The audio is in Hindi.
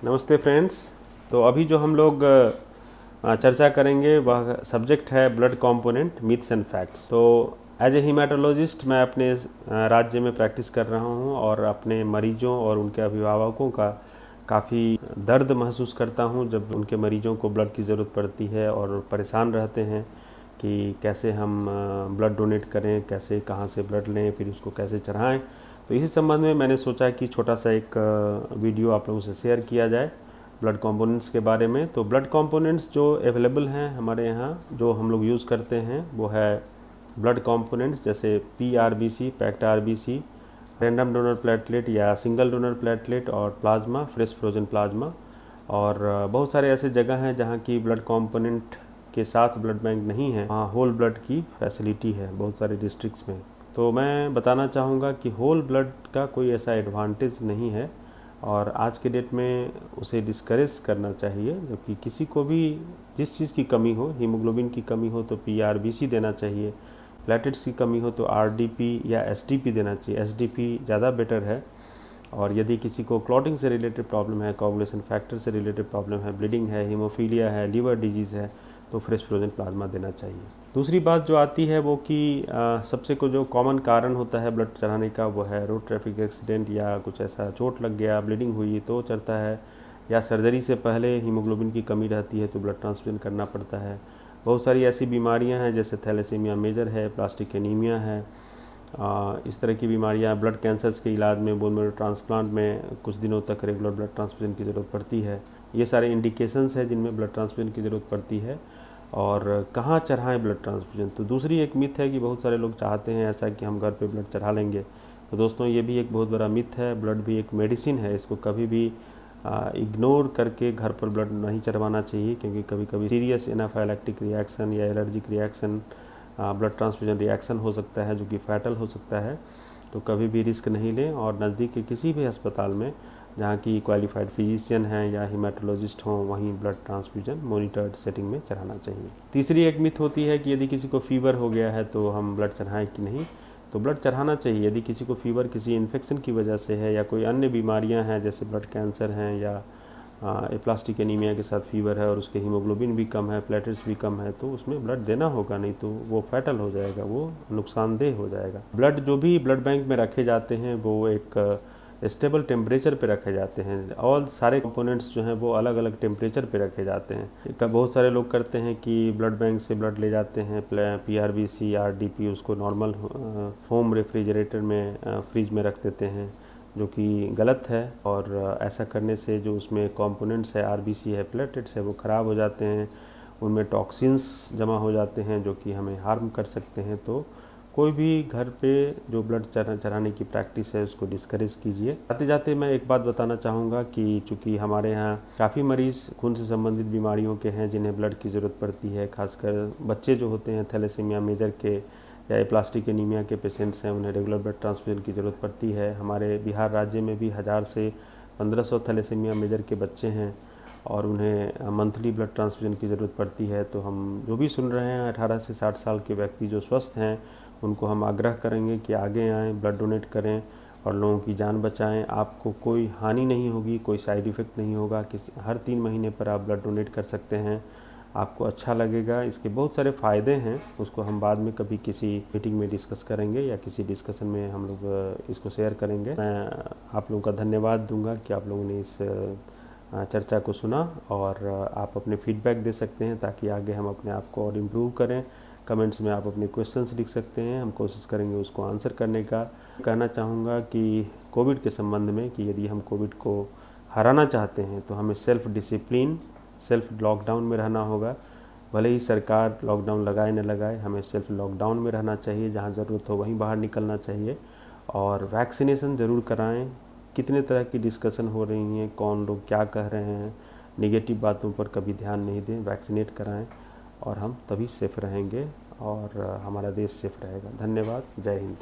नमस्ते फ्रेंड्स। तो अभी जो हम लोग चर्चा करेंगे वह सब्जेक्ट है blood component myths and facts. तो एज ए हीमेटोलॉजिस्ट मैं अपने राज्य में प्रैक्टिस कर रहा हूं और अपने मरीजों और उनके अभिभावकों का काफ़ी दर्द महसूस करता हूं जब उनके मरीजों को ब्लड की ज़रूरत पड़ती है और परेशान रहते हैं कि कैसे हम ब्लड डोनेट करें, कैसे कहां से ब्लड लें, फिर उसको कैसे चढ़ाएं। तो इसी संबंध में मैंने सोचा कि छोटा सा एक वीडियो आप लोगों से शेयर किया जाए ब्लड कंपोनेंट्स के बारे में। तो ब्लड कंपोनेंट्स जो अवेलेबल हैं हमारे यहाँ, जो हम लोग यूज़ करते हैं, वो है ब्लड कंपोनेंट्स जैसे PRBC, packed RBC, random donor platelet या सिंगल डोनर प्लेटलेट और प्लाज्मा, फ्रेश फ्रोजन प्लाज्मा। और बहुत सारे ऐसे जगह हैं जहाँ की ब्लड कंपोनेंट के साथ ब्लड बैंक नहीं है, वहाँ होल ब्लड की फैसिलिटी है बहुत सारे डिस्ट्रिक्ट्स में। तो मैं बताना चाहूँगा कि होल ब्लड का कोई ऐसा एडवांटेज नहीं है और आज के डेट में उसे डिस्करेज करना चाहिए। जबकि किसी को भी जिस चीज़ की कमी हो, हीमोग्लोबिन की कमी हो तो PRBC देना चाहिए, प्लेटलेट्स की कमी हो तो RDP या SDP देना चाहिए। SDP ज़्यादा बेटर है। और यदि किसी को क्लॉटिंग से रिलेटेड प्रॉब्लम है, कोगुलेशन फैक्टर से रिलेटेड प्रॉब्लम है, ब्लीडिंग है, हीमोफीलिया है, लीवर डिजीज़ है, तो फ्रेश फ्रोजन प्लाज्मा देना चाहिए। दूसरी बात जो आती है वो कि सबसे को जो कॉमन कारण होता है ब्लड चढ़ाने का वो है रोड ट्रैफिक एक्सीडेंट या कुछ ऐसा चोट लग गया, ब्लीडिंग हुई तो चढ़ता है, या सर्जरी से पहले हीमोग्लोबिन की कमी रहती है तो ब्लड ट्रांसफ्यूजन करना पड़ता है। बहुत सारी ऐसी बीमारियां हैं जैसे थैलेसीमिया मेजर है, प्लास्टिक एनीमिया है, इस तरह की बीमारियां, ब्लड कैंसर्स के इलाज में, बोन मैरो ट्रांसप्लांट में कुछ दिनों तक रेगुलर ब्लड ट्रांसफ्यूजन की ज़रूरत पड़ती है। ये सारे इंडिकेशंस है जिनमें ब्लड ट्रांसफ्यूजन की ज़रूरत पड़ती है। और कहाँ चढ़ाएं ब्लड ट्रांसफ्यूजन, तो दूसरी एक मिथ है कि बहुत सारे लोग चाहते हैं ऐसा कि हम घर पे ब्लड चढ़ा लेंगे। तो दोस्तों ये भी एक बहुत बड़ा मिथ है। ब्लड भी एक मेडिसिन है, इसको कभी भी इग्नोर करके घर पर ब्लड नहीं चढ़वाना चाहिए, क्योंकि कभी कभी सीरियस एनाफाइलैक्टिक रिएक्शन या allergic reaction, blood transfusion reaction हो सकता है जो कि फैटल हो सकता है। तो कभी भी रिस्क नहीं लें और नज़दीक के किसी भी अस्पताल में जहाँ की क्वालिफाइड फिजिशियन हैं या हीमेटोलॉजिस्ट हों वहीं ब्लड ट्रांसफ्यूजन मॉनिटर्ड सेटिंग में चढ़ाना चाहिए। तीसरी एक मिथ होती है कि यदि किसी को फीवर हो गया है तो हम ब्लड चढ़ाएं कि नहीं। तो ब्लड चढ़ाना चाहिए। यदि किसी को फीवर किसी इन्फेक्शन की वजह से है या कोई अन्य बीमारियां हैं जैसे ब्लड कैंसर हैं या प्लास्टिक एनीमिया के साथ फीवर है और उसके हीमोग्लोबिन भी कम है, प्लेटलेट्स भी कम है, तो उसमें ब्लड देना होगा, नहीं तो वो फैटल हो जाएगा, वो नुकसानदेह हो जाएगा। ब्लड जो भी ब्लड बैंक में रखे जाते हैं वो एक स्टेबल टेम्परेचर पे रखे जाते हैं। और सारे कंपोनेंट्स जो हैं वो अलग अलग टेम्परेचर पे रखे जाते हैं। बहुत सारे लोग करते हैं कि ब्लड बैंक से ब्लड ले जाते हैं, PRBC, RDP, उसको नॉर्मल होम रेफ्रिजरेटर में फ्रिज में रख देते हैं, जो कि गलत है। और ऐसा करने से जो उसमें कंपोनेंट्स है, RBC है, प्लेटलेट्स है, वो ख़राब हो जाते हैं, उनमें टॉक्सिन्स जमा हो जाते हैं जो कि हमें हार्म कर सकते हैं। तो कोई भी घर पे जो ब्लड चढ़ाने की प्रैक्टिस है उसको डिस्करेज कीजिए। जाते जाते मैं एक बात बताना चाहूँगा कि चूँकि हमारे यहाँ काफ़ी मरीज़ खून से संबंधित बीमारियों के हैं जिन्हें ब्लड की ज़रूरत पड़ती है, खासकर बच्चे जो होते हैं थैलेसीमिया मेजर के या प्लास्टिक एनीमिया के पेशेंट्स हैं, उन्हें रेगुलर ब्लड ट्रांसफ्यूजन की ज़रूरत पड़ती है। हमारे बिहार राज्य में भी 1000 से 1500 थैलेसीमिया मेजर के बच्चे हैं और उन्हें मंथली ब्लड ट्रांसफ्यूजन की ज़रूरत पड़ती है। तो हम जो भी सुन रहे हैं 18 से 60 साल के व्यक्ति जो स्वस्थ हैं उनको हम आग्रह करेंगे कि आगे आएँ, ब्लड डोनेट करें और लोगों की जान बचाएं। आपको कोई हानि नहीं होगी, कोई साइड इफ़ेक्ट नहीं होगा। हर 3 महीने पर आप ब्लड डोनेट कर सकते हैं, आपको अच्छा लगेगा। इसके बहुत सारे फ़ायदे हैं, उसको हम बाद में कभी किसी मीटिंग में डिस्कस करेंगे या किसी डिस्कशन में हम लोग इसको शेयर करेंगे। मैं आप लोगों का धन्यवाद दूंगा कि आप लोगों ने इस चर्चा को सुना और आप अपने फीडबैक दे सकते हैं ताकि आगे हम अपने आप को और इम्प्रूव करें। कमेंट्स में आप अपने क्वेश्चंस लिख सकते हैं, हम कोशिश करेंगे उसको आंसर करने का। कहना चाहूँगा कि कोविड के संबंध में कि यदि हम कोविड को हराना चाहते हैं तो हमें सेल्फ डिसिप्लिन, सेल्फ लॉकडाउन में रहना होगा। भले ही सरकार लॉकडाउन लगाए न लगाए, हमें सेल्फ लॉकडाउन में रहना चाहिए, जहाँ ज़रूरत हो वहीं बाहर निकलना चाहिए। और वैक्सीनेशन ज़रूर कराएं। कितने तरह की डिस्कशन हो रही हैं, कौन लोग क्या कह रहे हैं, नेगेटिव बातों पर कभी ध्यान नहीं दें, वैक्सीनेट कराएं और हम तभी सेफ रहेंगे और हमारा देश सेफ रहेगा। धन्यवाद। जय हिंद।